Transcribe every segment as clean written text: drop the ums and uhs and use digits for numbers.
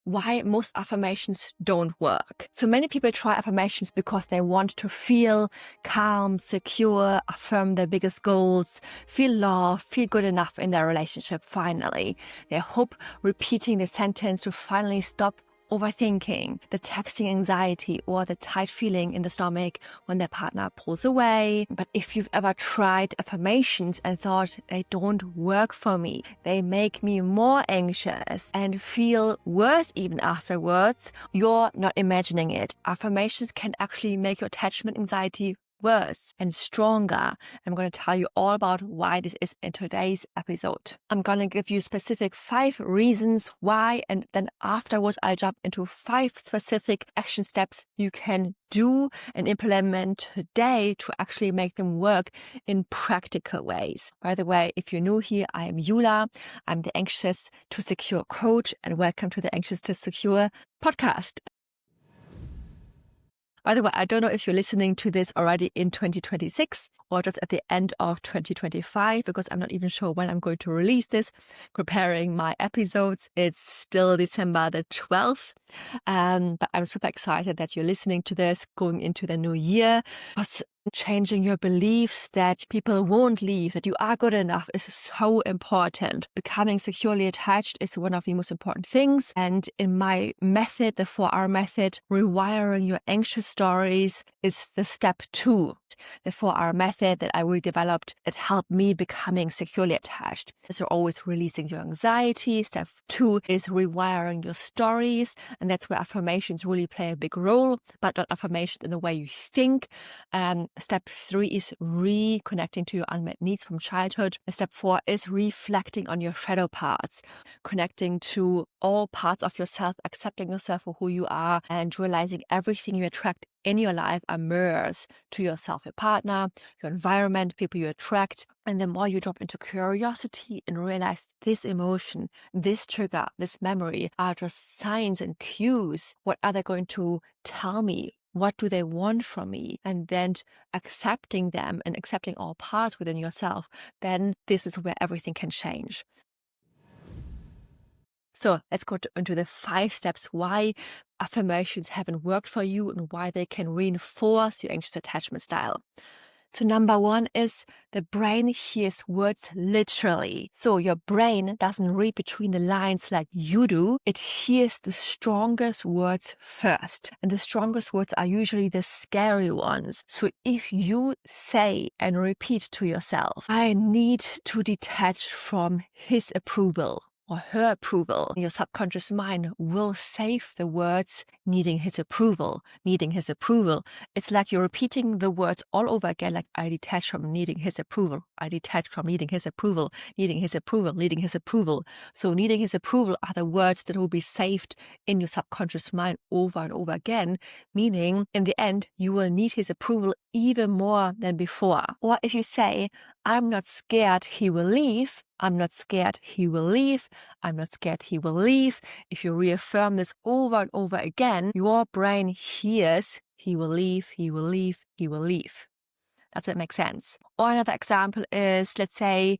why most affirmations don't work. So many people try affirmations because they want to feel calm, secure, affirm their biggest goals, feel loved, feel good enough in their relationship finally. They hope repeating the sentence to finally stop overthinking, the texting anxiety, or the tight feeling in the stomach when their partner pulls away. But if you've ever tried affirmations and thought they don't work for me, they make me more anxious and feel worse even afterwards, you're not imagining it. Affirmations can actually make your attachment anxiety worse and stronger. I'm going to tell you all about why this is in today's episode. I'm going to give you specific 5 reasons why, and then afterwards I'll jump into 5 specific action steps you can do and implement today to actually make them work in practical ways. By the way, if you're new here, I am Yula. I'm the Anxious to Secure coach, and welcome to the Anxious to Secure podcast. By the way, I don't know if you're listening to this already in 2026 or just at the end of 2025, because I'm not even sure when I'm going to release this. Preparing my episodes, it's still December the 12th. But I'm super excited that you're listening to this going into the new year. Because changing your beliefs that people won't leave, that you are good enough is so important. Becoming securely attached is one of the most important things. And in my method, the 4R method, rewiring your anxious stories is the step 2. The 4R method that I redeveloped, it helped me becoming securely attached. So always releasing your anxiety. Step 2 is rewiring your stories. And that's where affirmations really play a big role, but not affirmation in the way you think. Step 3 is reconnecting to your unmet needs from childhood. And step 4 is reflecting on your shadow parts, connecting to all parts of yourself, accepting yourself for who you are, and realizing everything you attract in your life are mirrors to yourself, your partner, your environment, people you attract. And the more you drop into curiosity and realize this emotion, this trigger, this memory are just signs and cues. What are they going to tell me? What do they want from me? And then accepting them and accepting all parts within yourself, then this is where everything can change. So let's go into the 5 steps why affirmations haven't worked for you and why they can reinforce your anxious attachment style. So number 1 is the brain hears words literally. So your brain doesn't read between the lines like you do. It hears the strongest words first. And the strongest words are usually the scary ones. So if you say and repeat to yourself, I need to detach from his approval or her approval, your subconscious mind will save the words needing his approval, needing his approval. It's like you're repeating the words all over again, like I detach from needing his approval, I detach from needing his approval, needing his approval, needing his approval. So needing his approval are the words that will be saved in your subconscious mind over and over again, meaning in the end, you will need his approval even more than before. Or if you say, I'm not scared he will leave, I'm not scared he will leave, I'm not scared he will leave. If you reaffirm this over and over again, your brain hears he will leave, he will leave, he will leave. Does that make sense? Or another example is, let's say,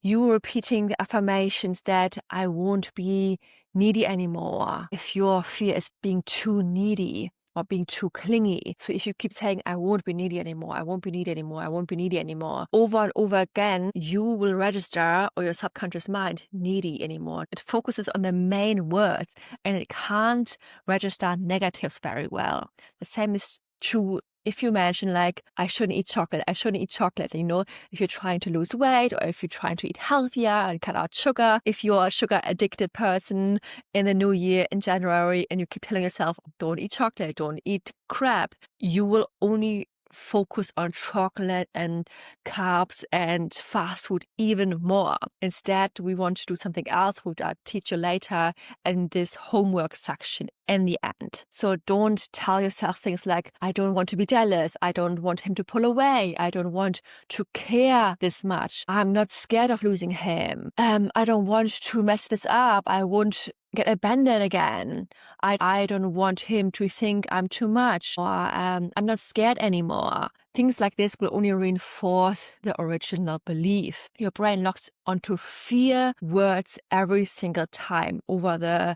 you repeating the affirmations that I won't be needy anymore. If your fear is being too needy or being too clingy. So if you keep saying, I won't be needy anymore, I won't be needy anymore, I won't be needy anymore, over and over again, you will register, or your subconscious mind, needy anymore. It focuses on the main words and it can't register negatives very well. The same is true if you mention like, I shouldn't eat chocolate, if you're trying to lose weight or if you're trying to eat healthier and cut out sugar, if you're a sugar addicted person in the new year in January and you keep telling yourself, don't eat chocolate, don't eat crap, you will only focus on chocolate and carbs and fast food even more. Instead, we want to do something else, which I'll teach you later in this homework section in the end. So don't tell yourself things like, I don't want to be jealous, I don't want him to pull away, I don't want to care this much, I'm not scared of losing him, I don't want to mess this up, I won't get abandoned again, I don't want him to think I'm too much, or I'm not scared anymore. Things like this will only reinforce the original belief. Your brain locks onto fear words every single time over the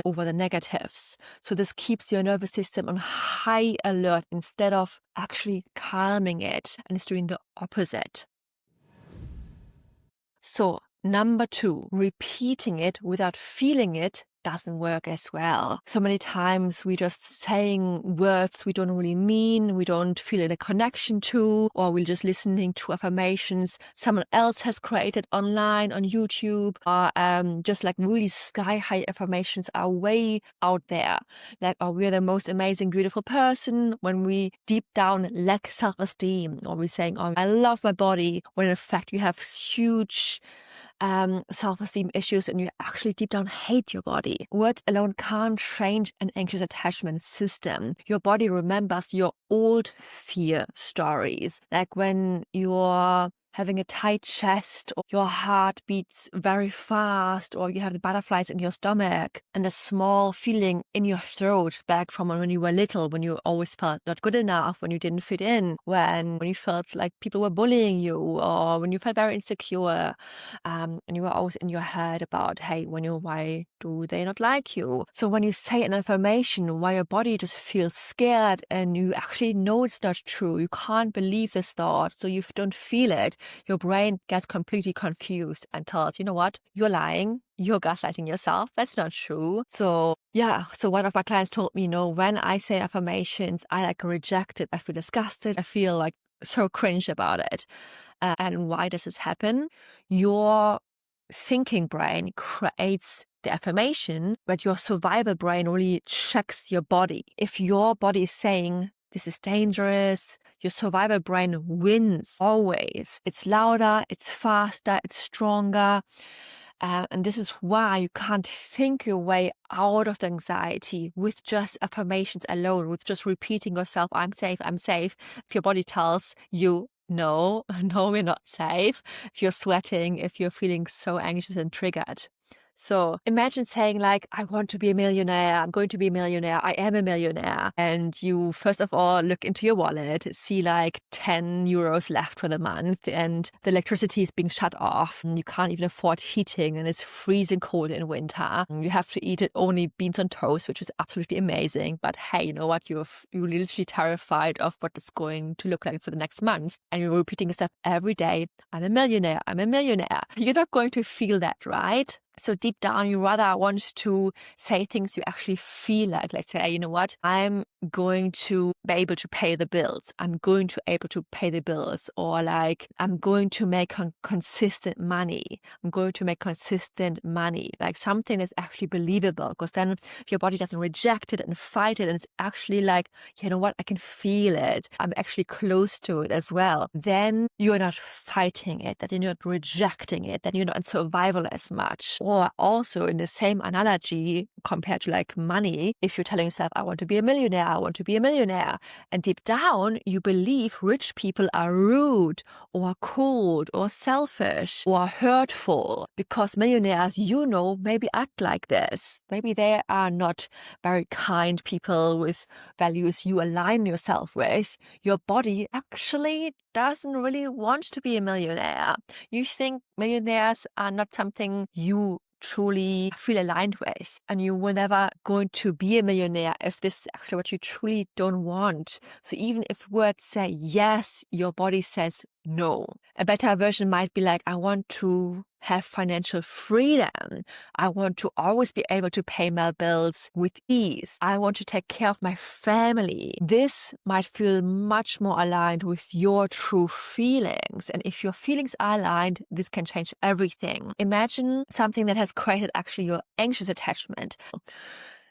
over the negatives. So this keeps your nervous system on high alert instead of actually calming it, and it's doing the opposite. So, number 2, repeating it without feeling it doesn't work as well. So many times we just saying words we don't really mean, we don't feel a connection to, or we're just listening to affirmations someone else has created online on YouTube, or just like really sky high affirmations are way out there. Like, oh, we're the most amazing, beautiful person, when we deep down lack self-esteem, or we're saying, oh, I love my body, when in fact you have huge self-esteem issues and you actually deep down hate your body. Words alone can't change an anxious attachment system. Your body remembers your old fear stories, like when you're having a tight chest, or your heart beats very fast, or you have the butterflies in your stomach, and a small feeling in your throat back from when you were little, when you always felt not good enough, when you didn't fit in, when you felt like people were bullying you, or when you felt very insecure, and you were always in your head about, hey, why do they not like you? So when you say an affirmation, why your body just feels scared, and you actually know it's not true, you can't believe this thought, so you don't feel it, your brain gets completely confused and tells, you know what, you're lying, you're gaslighting yourself, that's not true. So one of my clients told me, when I say affirmations, I reject it, I feel disgusted, I feel like so cringe about it. And why does this happen? Your thinking brain creates the affirmation, but your survival brain really checks your body. If your body is saying, this is dangerous, your survival brain wins always. It's louder, it's faster, it's stronger. And this is why you can't think your way out of the anxiety with just affirmations alone, with just repeating yourself, I'm safe, I'm safe. If your body tells you, no, we're not safe. If you're sweating, if you're feeling so anxious and triggered. So imagine saying I want to be a millionaire, I'm going to be a millionaire, I am a millionaire. And you first of all look into your wallet, see 10 euros left for the month, and the electricity is being shut off. And you can't even afford heating, and it's freezing cold in winter. You have to eat only beans on toast, which is absolutely amazing. But hey, you know what? You're literally terrified of what it's going to look like for the next month. And you're repeating yourself every day, I'm a millionaire, I'm a millionaire. You're not going to feel that, right? So deep down, you rather want to say things you actually feel like. Let's say, you know what, I'm going to be able to pay the bills. I'm going to be able to pay the bills. Or I'm going to make consistent money. I'm going to make consistent money. Something that's actually believable. Because then if your body doesn't reject it and fight it, and it's actually you know what, I can feel it, I'm actually close to it as well, then you're not fighting it, that you're not rejecting it, that you're not in survival as much. Or also in the same analogy compared to money, if you're telling yourself, I want to be a millionaire, I want to be a millionaire, and deep down you believe rich people are rude or cold or selfish or hurtful, because millionaires, maybe act like this. Maybe they are not very kind people with values you align yourself with. Your body actually doesn't really want to be a millionaire. You think millionaires are not something you truly feel aligned with, and you were never going to be a millionaire if this is actually what you truly don't want. So even if words say yes, your body says no. A better version might be I want to have financial freedom. I want to always be able to pay my bills with ease. I want to take care of my family. This might feel much more aligned with your true feelings. And if your feelings are aligned, this can change everything. Imagine something that has created actually your anxious attachment,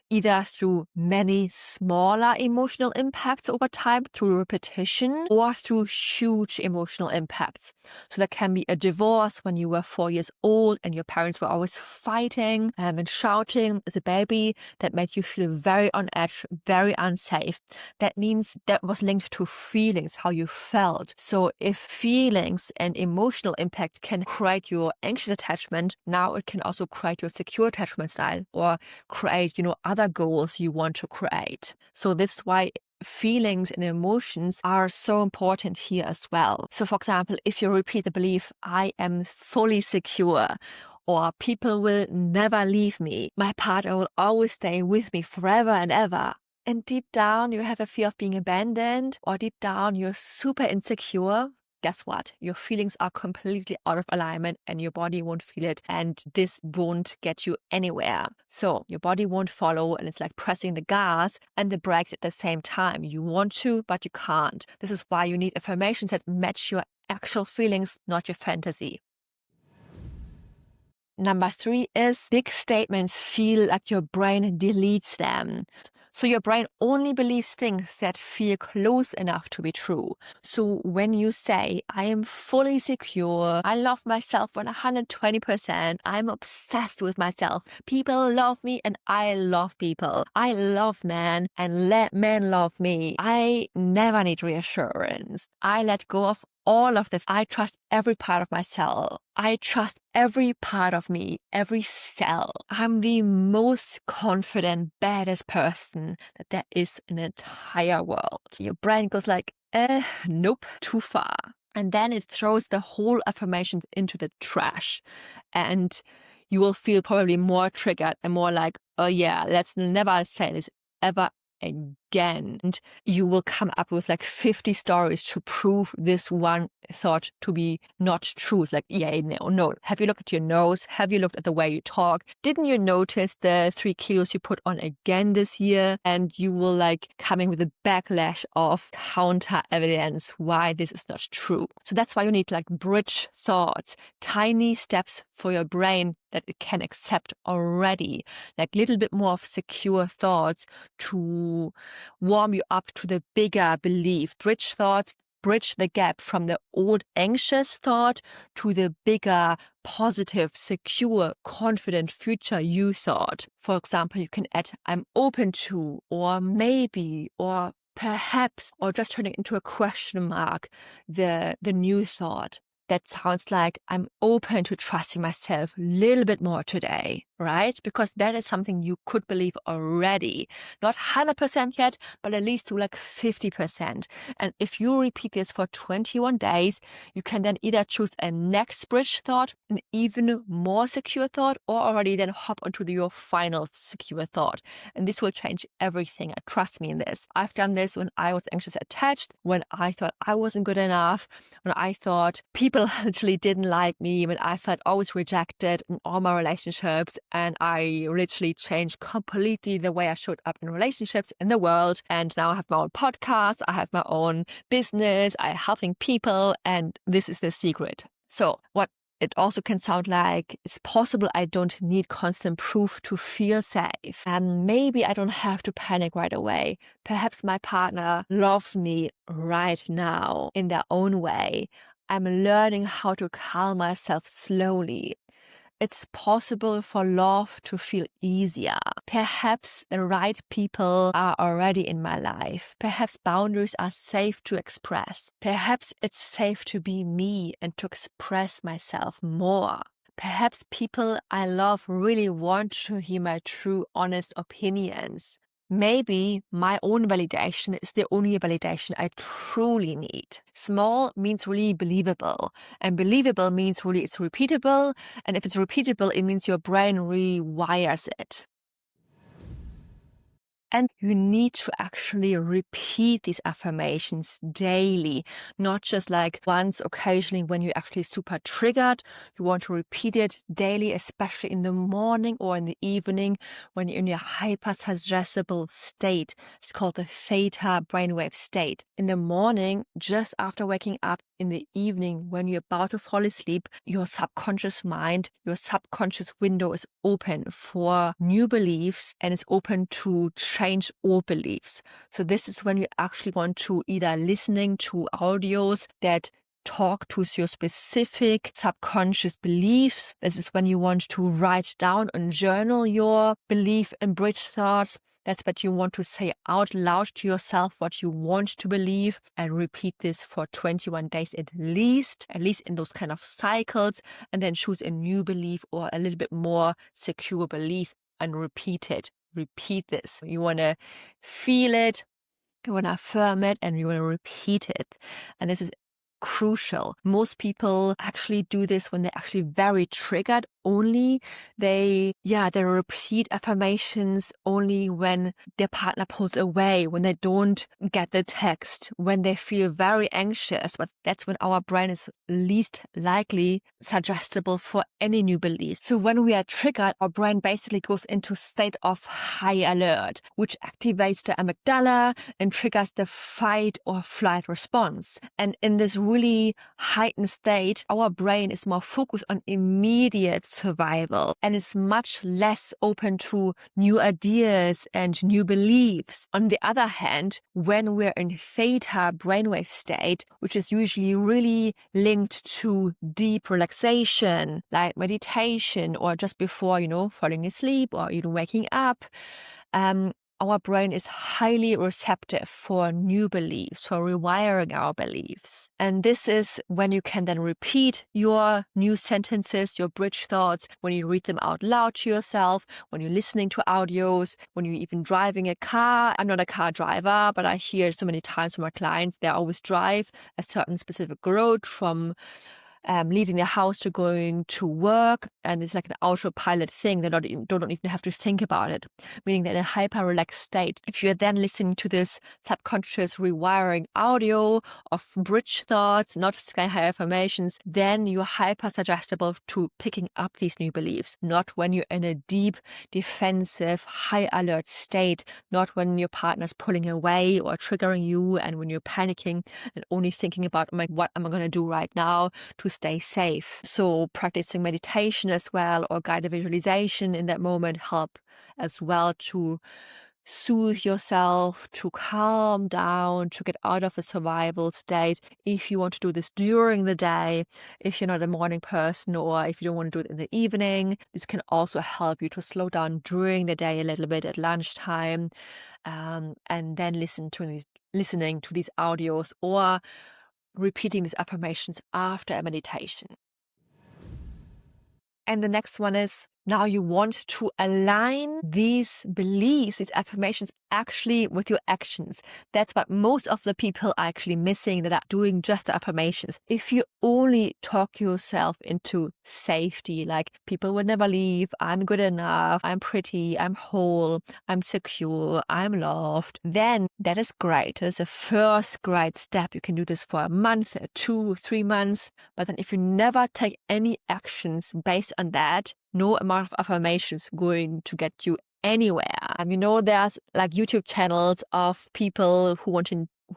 either through many smaller emotional impacts over time, through repetition, or through huge emotional impacts. So that can be a divorce when you were 4 years old and your parents were always fighting and shouting as a baby. That made you feel very on edge, very unsafe. That means that was linked to feelings, how you felt. So if feelings and emotional impact can create your anxious attachment, now it can also create your secure attachment style, or create, other goals you want to create. So this is why feelings and emotions are so important here as well. So for example, if you repeat the belief, I am fully secure, or people will never leave me. My partner will always stay with me forever and ever. And deep down, you have a fear of being abandoned, or deep down, you're super insecure. Guess what? Your feelings are completely out of alignment and your body won't feel it, and this won't get you anywhere. So your body won't follow, and it's like pressing the gas and the brakes at the same time. You want to, but you can't. This is why you need affirmations that match your actual feelings, not your fantasy. Number 3 is big statements feel like your brain deletes them. So your brain only believes things that feel close enough to be true. So when you say, I am fully secure, I love myself 120%, I'm obsessed with myself, people love me and I love people, I love men and let men love me, I never need reassurance, I let go of all of this. I trust every part of myself. I trust every part of me, every cell. I'm the most confident, baddest person that there is in the entire world. Your brain goes like, nope, too far. And then it throws the whole affirmations into the trash. And you will feel probably more triggered and more like, oh yeah, let's never say this ever again. And you will come up with like 50 stories to prove this one thought to be not true. It's like, yeah, no. Have you looked at your nose? Have you looked at the way you talk? Didn't you notice the 3 kilos you put on again this year? And you will like coming with a backlash of counter evidence why this is not true. So that's why you need like bridge thoughts, tiny steps for your brain that it can accept already, like little bit more of secure thoughts to warm you up to the bigger belief. Bridge thoughts bridge the gap from the old anxious thought to the bigger, positive, secure, confident future you thought. For example, you can add, I'm open to, or maybe, or perhaps, or just turn it into a question mark, the new thought. That sounds like I'm open to trusting myself a little bit more today, right? Because that is something you could believe already. Not 100% yet, but at least to like 50%. And if you repeat this for 21 days, you can then either choose a next bridge thought, an even more secure thought, or already then hop onto your final secure thought. And this will change everything. Trust me in this. I've done this when I was anxious attached, when I thought I wasn't good enough, when I thought people literally didn't like me, when I felt always rejected in all my relationships, and I literally changed completely the way I showed up in relationships in the world. And now I have my own podcast, I have my own business, I'm helping people, and this is the secret. So what it also can sound like it's possible I don't need constant proof to feel safe. And maybe I don't have to panic right away. Perhaps my partner loves me right now in their own way. I'm learning how to calm myself slowly. It's possible for love to feel easier. Perhaps the right people are already in my life. Perhaps boundaries are safe to express. Perhaps it's safe to be me and to express myself more. Perhaps people I love really want to hear my true, honest opinions. Maybe my own validation is the only validation I truly need. Small means really believable, and believable means really it's repeatable, and if it's repeatable, it means your brain rewires it. And you need to actually repeat these affirmations daily, not just like once occasionally when you're actually super triggered. You want to repeat it daily, especially in the morning or in the evening when you're in your hypersuggestible state. It's called the theta brainwave state. In the morning, just after waking up, in the evening when you're about to fall asleep, your subconscious mind, your subconscious window is open for new beliefs and is open to change old beliefs. So this is when you actually want to either listening to audios that talk to your specific subconscious beliefs. This is when you want to write down and journal your belief and bridge thoughts. That's what you want to say out loud to yourself, what you want to believe, and repeat this for 21 days at least in those kind of cycles, and then choose a new belief or a little bit more secure belief and repeat it. Repeat this. You want to feel it, you want to affirm it, and you want to repeat it. And this is crucial. Most people actually do this when they're actually very triggered only. They repeat affirmations only when their partner pulls away, when they don't get the text, when they feel very anxious. But that's when our brain is least likely suggestible for any new beliefs. So when we are triggered, our brain basically goes into state of high alert, which activates the amygdala and triggers the fight or flight response. And in this really heightened state, our brain is more focused on immediate survival and is much less open to new ideas and new beliefs. On the other hand, when we're in theta brainwave state, which is usually really linked to deep relaxation, like meditation, or just before, falling asleep or even waking up, our brain is highly receptive for new beliefs, for rewiring our beliefs. And this is when you can then repeat your new sentences, your bridge thoughts, when you read them out loud to yourself, when you're listening to audios, when you're even driving a car. I'm not a car driver, but I hear so many times from my clients, they always drive a certain specific road from leaving the house to going to work, and it's like an autopilot thing. They don't even have to think about it, meaning that in a hyper relaxed state. If you're then listening to this subconscious rewiring audio of bridge thoughts, not sky high affirmations, then you're hyper suggestible to picking up these new beliefs. Not when you're in a deep defensive high alert state, not when your partner's pulling away or triggering you, and when you're panicking and only thinking about, what am I going to do right now to stay safe. So practicing meditation as well, or guided visualization in that moment, help as well to soothe yourself, to calm down, to get out of a survival state. If you want to do this during the day, if you're not a morning person, or if you don't want to do it in the evening, this can also help you to slow down during the day a little bit at lunchtime, and then listening to these audios, or repeating these affirmations after a meditation. And the next one is, now you want to align these beliefs, these affirmations, actually with your actions. That's what most of the people are actually missing, that are doing just the affirmations. If you only talk yourself into safety, like people will never leave, I'm good enough, I'm pretty, I'm whole, I'm secure, I'm loved, then that is great. That is a first great step. You can do this for a month, 2, 3 months. But then if you never take any actions based on that, no amount of affirmations going to get you anywhere. There's like YouTube channels of people who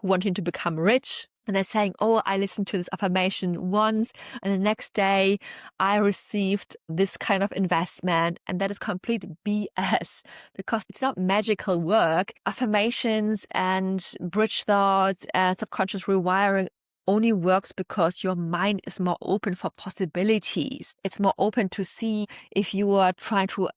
wanting to become rich. And they're saying, oh, I listened to this affirmation once, and the next day I received this kind of investment. And that is complete BS, because it's not magical work. Affirmations and bridge thoughts and subconscious rewiring only works because your mind is more open for possibilities. It's more open to see if you are trying to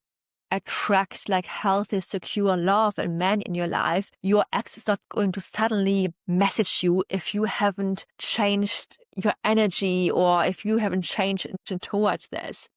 attract like healthy, secure love and men in your life. Your ex is not going to suddenly message you if you haven't changed your energy, or if you haven't changed towards this.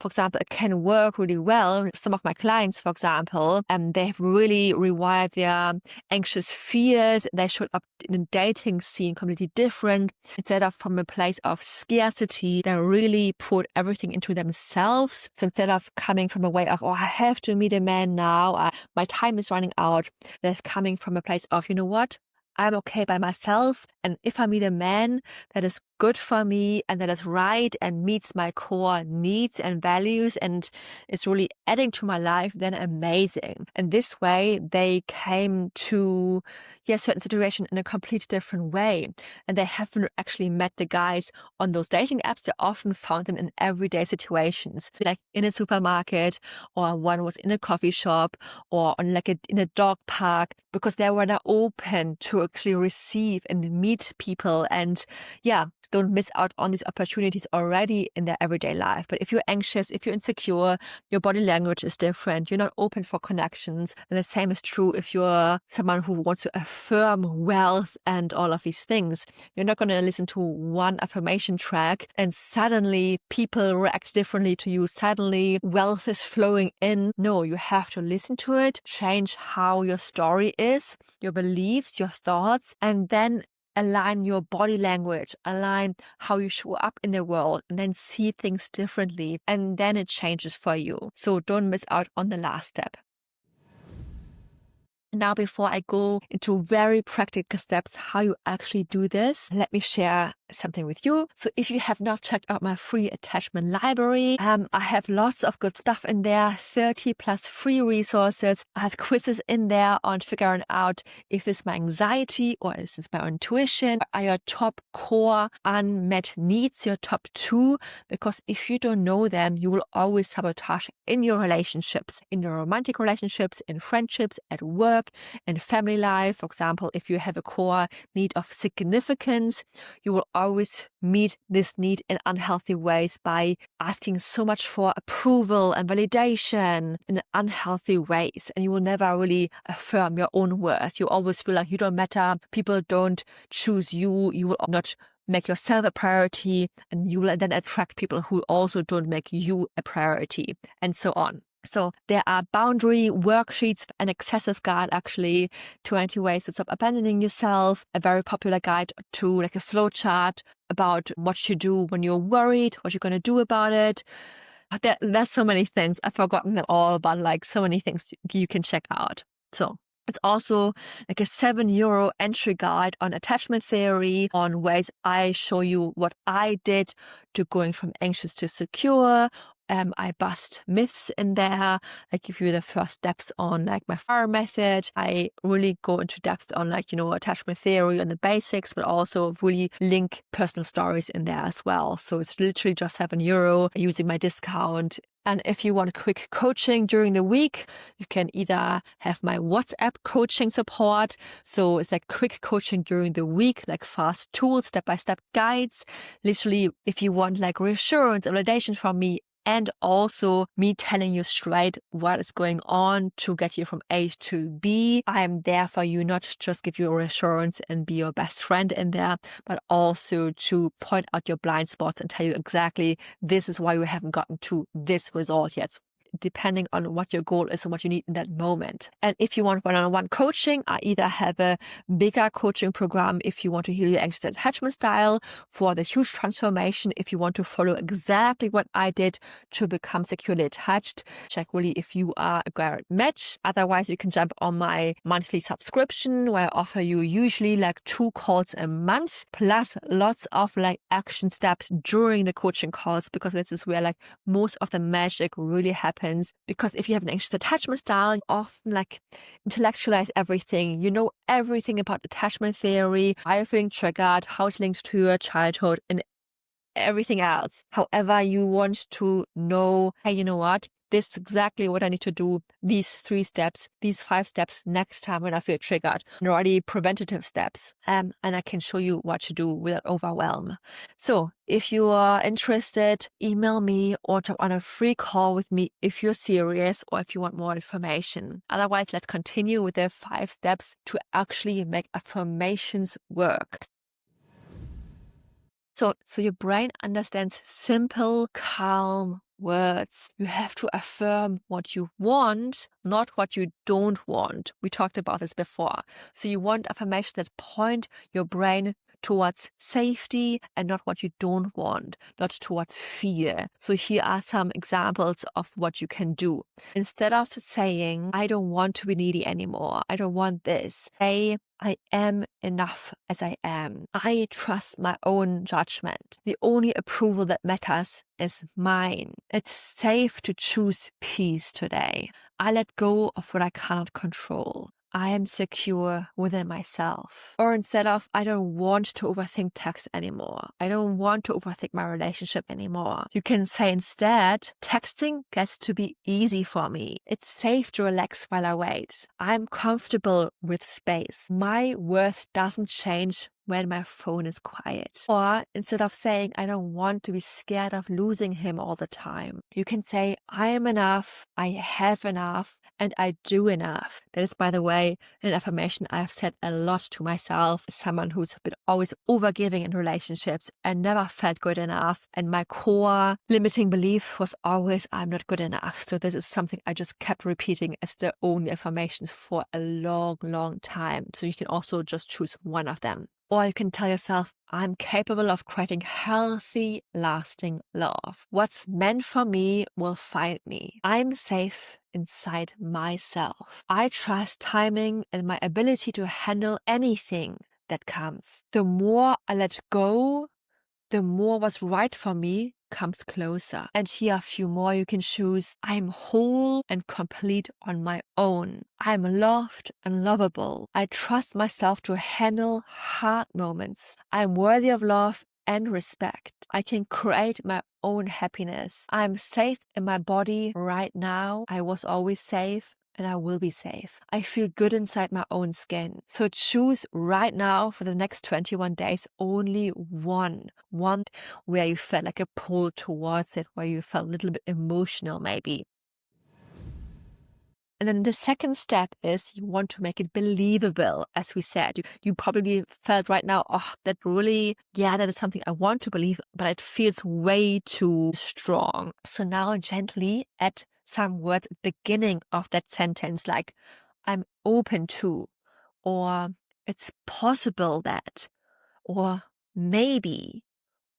For example, it can work really well. Some of my clients, for example, they have really rewired their anxious fears. They showed up in a dating scene completely different. Instead of from a place of scarcity, they really put everything into themselves. So instead of coming from a way of, oh, I have to meet a man now, my time is running out, they're coming from a place of, you know what? I'm okay by myself, and if I meet a man that is good for me and that is right and meets my core needs and values and is really adding to my life, then amazing. And this way they came to certain situation in a completely different way. And they haven't actually met the guys on those dating apps. They often found them in everyday situations, like in a supermarket, or one was in a coffee shop, or on in a dog park, because they were now open to actually receive and meet people, and don't miss out on these opportunities already in their everyday life. But if you're anxious, if you're insecure, your body language is different, you're not open for connections. And the same is true if you're someone who wants to affirm wealth and all of these things. You're not going to listen to one affirmation track and suddenly people react differently to you. Suddenly wealth is flowing in. No, you have to listen to it, change how your story is, your beliefs, your thoughts, and then align your body language, align how you show up in the world, and then see things differently. And then it changes for you. So don't miss out on the last step. Now, before I go into very practical steps, how you actually do this, let me share something with you. So if you have not checked out my free attachment library, I have lots of good stuff in there, 30 plus free resources. I have quizzes in there on figuring out if this is my anxiety or is this my intuition, are your top core unmet needs, your top 2, because if you don't know them, you will always sabotage in your relationships, in your romantic relationships, in friendships, at work, in family life. For example, if you have a core need of significance, you will always meet this need in unhealthy ways by asking so much for approval and validation in unhealthy ways. And you will never really affirm your own worth. You always feel like you don't matter. People don't choose you. You will not make yourself a priority, and you will then attract people who also don't make you a priority, and so on. So there are boundary worksheets, an excessive guide, actually, 20 ways to stop abandoning yourself, a very popular guide to like a flow chart about what you do when you're worried, what you're going to do about it. There's so many things. I've forgotten them all, but like so many things you can check out. So it's also like a €7 entry guide on attachment theory, on ways I show you what I did to going from anxious to secure. I bust myths in there. I give you the first steps on like my FIRE method. I really go into depth on like, attachment theory and the basics, but also really link personal stories in there as well. So it's literally just €7 using my discount. And if you want quick coaching during the week, you can either have my WhatsApp coaching support. So it's like quick coaching during the week, like fast tools, step-by-step guides. Literally, if you want like reassurance, validation from me, and also me telling you straight what is going on to get you from A to B. I am there for you, not just give you a reassurance and be your best friend in there, but also to point out your blind spots and tell you exactly this is why you haven't gotten to this result yet, depending on what your goal is and what you need in that moment. And if you want one-on-one coaching, I either have a bigger coaching program if you want to heal your anxious attachment style for the huge transformation, if you want to follow exactly what I did to become securely attached. Check really if you are a great match. Otherwise, you can jump on my monthly subscription where I offer you usually like 2 calls a month, plus lots of like action steps during the coaching calls, because this is where like most of the magic really happens. Because if you have an anxious attachment style, you often like intellectualize everything. You know everything about attachment theory, why you're feeling triggered, how it's linked to your childhood, and everything else. However, you want to know, hey, you know what? This is exactly what I need to do. These 3 steps, these 5 steps next time when I feel triggered. And already preventative steps. And I can show you what to do without overwhelm. So if you are interested, email me or jump on a free call with me if you're serious or if you want more information. Otherwise, let's continue with the 5 steps to actually make affirmations work. So your brain understands simple, calm words. You have to affirm what you want, not what you don't want. We talked about this before. So you want affirmations that point your brain towards safety and not what you don't want, not towards fear. So here are some examples of what you can do. Instead of saying, I don't want to be needy anymore, I don't want this, say, I am enough as I am. I trust my own judgment. The only approval that matters is mine. It's safe to choose peace today. I let go of what I cannot control. I am secure within myself. Or instead of, I don't want to overthink text anymore. I don't want to overthink my relationship anymore. You can say instead, texting gets to be easy for me. It's safe to relax while I wait. I'm comfortable with space. My worth doesn't change when my phone is quiet. Or instead of saying, I don't want to be scared of losing him all the time, you can say, I am enough, I have enough, and I do enough. That is, by the way, an affirmation I've said a lot to myself, someone who's been always overgiving in relationships and never felt good enough. And my core limiting belief was always, I'm not good enough. So this is something I just kept repeating as the only affirmations for a long, long time. So you can also just choose one of them. Or you can tell yourself, I'm capable of creating healthy, lasting love. What's meant for me will find me. I'm safe inside myself. I trust timing and my ability to handle anything that comes. The more I let go, the more what's right for me comes closer. And here are a few more you can choose. I'm whole and complete on my own. I'm loved and lovable. I trust myself to handle hard moments. I'm worthy of love and respect. I can create my own happiness. I'm safe in my body right now. I was always safe, and I will be safe. I feel good inside my own skin. So choose right now for the next 21 days only one where you felt like a pull towards it, where you felt a little bit emotional maybe. And then the second step is you want to make it believable. As we said, you probably felt right now, oh, that really, that is something I want to believe, but it feels way too strong. So now gently add some words at the beginning of that sentence, like I'm open to, or it's possible that, or maybe,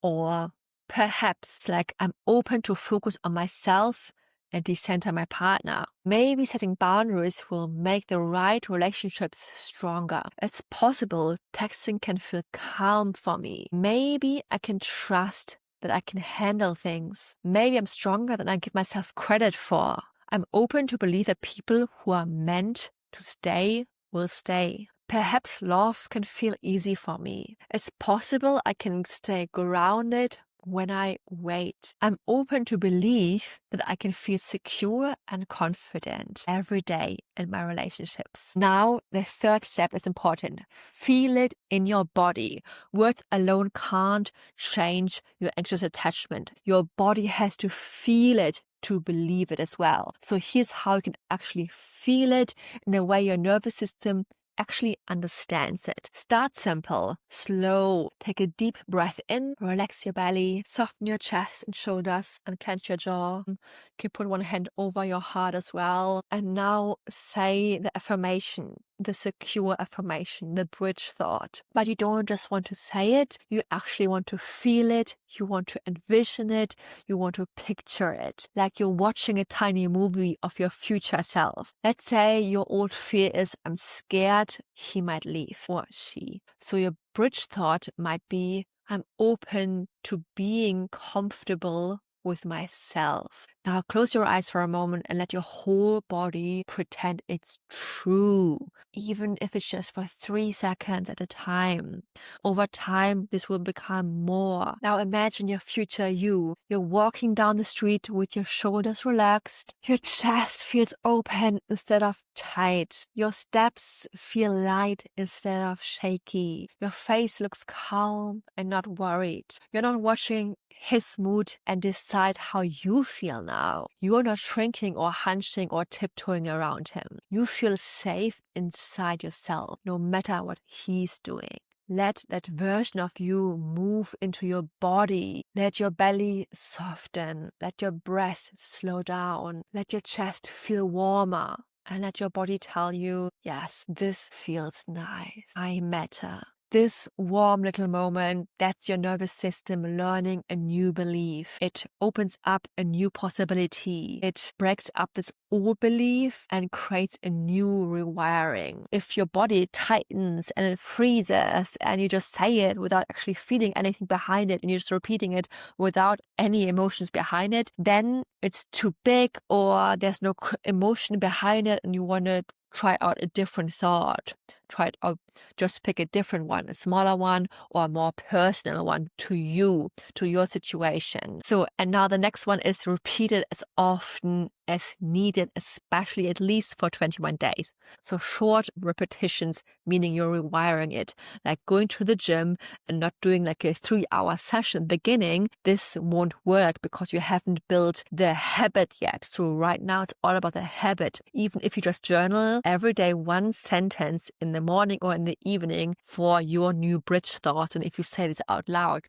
or perhaps. Like I'm open to focus on myself and decenter my partner. Maybe setting boundaries will make the right relationships stronger. It's possible texting can feel calm for me. Maybe I can trust that I can handle things. Maybe I'm stronger than I give myself credit for. I'm open to believe that people who are meant to stay will stay. Perhaps love can feel easy for me. It's possible I can stay grounded when I wait. I'm open to believe that I can feel secure and confident every day in my relationships. Now, the third step is important. Feel it in your body. Words alone can't change your anxious attachment. Your body has to feel it to believe it as well. So here's how you can actually feel it in a way your nervous system actually understands it. Start simple, slow. Take a deep breath in, relax your belly, soften your chest and shoulders, and clench your jaw. You can put one hand over your heart as well. And now say the affirmation, the secure affirmation, the bridge thought. But you don't just want to say it, you actually want to feel it, you want to envision it, you want to picture it, like you're watching a tiny movie of your future self. Let's say your old fear is, I'm scared he might leave, or she. So your bridge thought might be, I'm open to being comfortable with myself. Now close your eyes for a moment and let your whole body pretend it's true, even if it's just for 3 seconds at a time. Over time, this will become more. Now imagine your future you. You're walking down the street with your shoulders relaxed. Your chest feels open instead of tight. Your steps feel light instead of shaky. Your face looks calm and not worried. You're not watching his mood and decide how you feel now. You're not shrinking or hunching or tiptoeing around him. You feel safe inside yourself, no matter what he's doing. Let that version of you move into your body. Let your belly soften. Let your breath slow down. Let your chest feel warmer. And let your body tell you, yes, this feels nice. I matter. This warm little moment, that's your nervous system learning a new belief. It opens up a new possibility. It breaks up this old belief and creates a new rewiring. If your body tightens and it freezes and you just say it without actually feeling anything behind it and you're just repeating it without any emotions behind it, then it's too big or there's no emotion behind it and you want to try out a different thought. Try it out. Just pick a different one, a smaller one or a more personal one to you, to your situation. So, and now the next one is repeat it as often as needed, especially at least for 21 days. So short repetitions, meaning you're rewiring it, like going to the gym and not doing like a 3-hour session beginning. This won't work because you haven't built the habit yet. So right now it's all about the habit. Even if you just journal every day one sentence in the morning or in the evening for your new bridge thoughts, and if you say this out loud,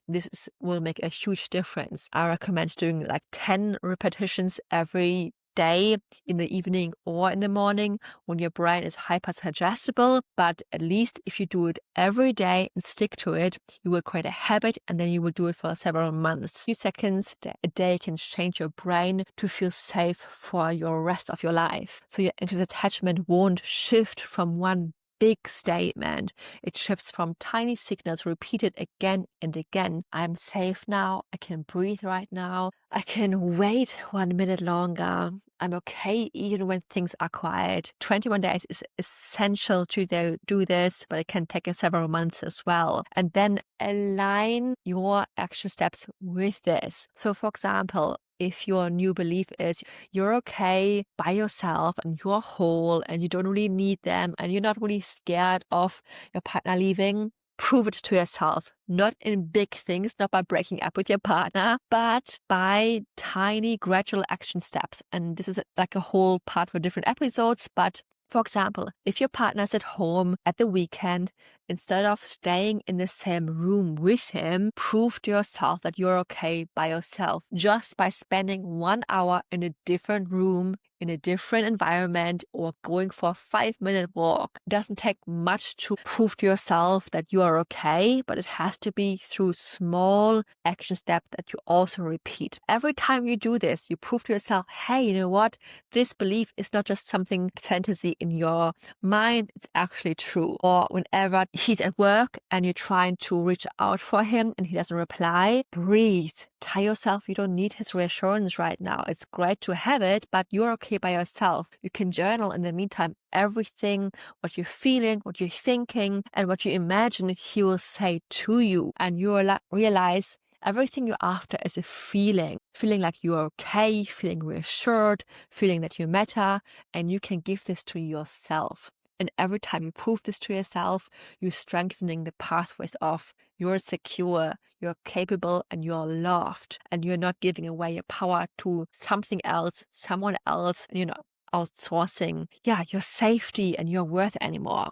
will make a huge difference. I recommend doing like 10 repetitions every day in the evening or in the morning when your brain is hyper suggestible, but at least if you do it every day and stick to it, you will create a habit, and then you will do it for several months. A few seconds a day can change your brain to feel safe for your rest of your life. So your anxious attachment won't shift from one big statement. It shifts from tiny signals repeated again and again. I'm safe now. I can breathe right now. I can wait 1 minute longer. I'm okay even when things are quiet. 21 days is essential to do this, but it can take several months as well. And then align your action steps with this. So for example, if your new belief is you're okay by yourself and you're whole and you don't really need them and you're not really scared of your partner leaving, prove it to yourself. Not in big things, not by breaking up with your partner, but by tiny gradual action steps. And this is like a whole part for different episodes, but for example, if your partner's at home at the weekend, instead of staying in the same room with him, prove to yourself that you're okay by yourself just by spending 1 hour in a different room, in a different environment, or going for a 5-minute walk. It doesn't take much to prove to yourself that you are okay, but it has to be through small action steps that you also repeat. Every time you do this, you prove to yourself, hey, you know what? This belief is not just something fantasy in your mind, it's actually true. Or whenever he's at work and you're trying to reach out for him and he doesn't reply, breathe. Tell yourself you don't need his reassurance right now. It's great to have it, but you're okay by yourself. You can journal in the meantime everything, what you're feeling, what you're thinking, and what you imagine he will say to you. And you will realize everything you're after is a feeling like you're okay, feeling reassured, feeling that you matter, and you can give this to yourself. And every time you prove this to yourself, you're strengthening the pathways of you're secure, you're capable, and you're loved. And you're not giving away your power to something else, someone else, and you're not outsourcing, your safety and your worth anymore.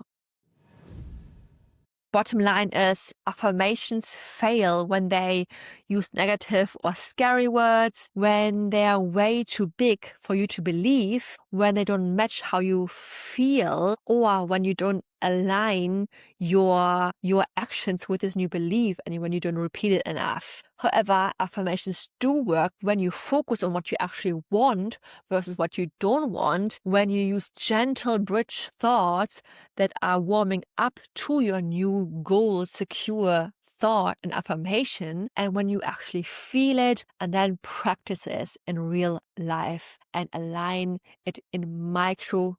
Bottom line is affirmations fail when they use negative or scary words, when they are way too big for you to believe, when they don't match how you feel, or when you don't align your actions with this new belief and when you don't repeat it enough. However, affirmations do work when you focus on what you actually want versus what you don't want, when you use gentle bridge thoughts that are warming up to your new goal, secure thought and affirmation, and when you actually feel it and then practice it in real life and align it in micro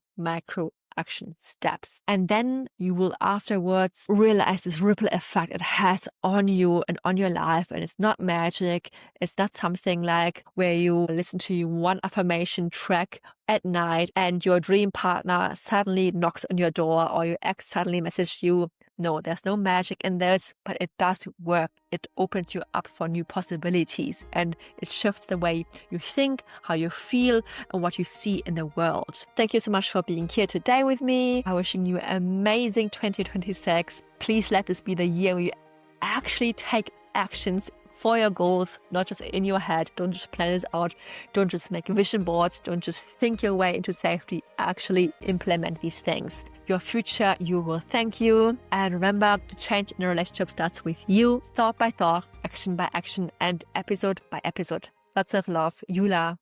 action steps. And then you will afterwards realize this ripple effect it has on you and on your life. And it's not magic. It's not something like where you listen to one affirmation track at night and your dream partner suddenly knocks on your door or your ex suddenly messages you. No, there's no magic in this, but it does work. It opens you up for new possibilities and it shifts the way you think, how you feel, and what you see in the world. Thank you so much for being here today with me. I'm wishing you an amazing 2026. Please let this be the year where you actually take actions for your goals, not just in your head. Don't just plan this out. Don't just make vision boards. Don't just think your way into safety. Actually implement these things. Your future, you will thank you. And remember, the change in a relationship starts with you, thought by thought, action by action, and episode by episode. Lots of love, Yula.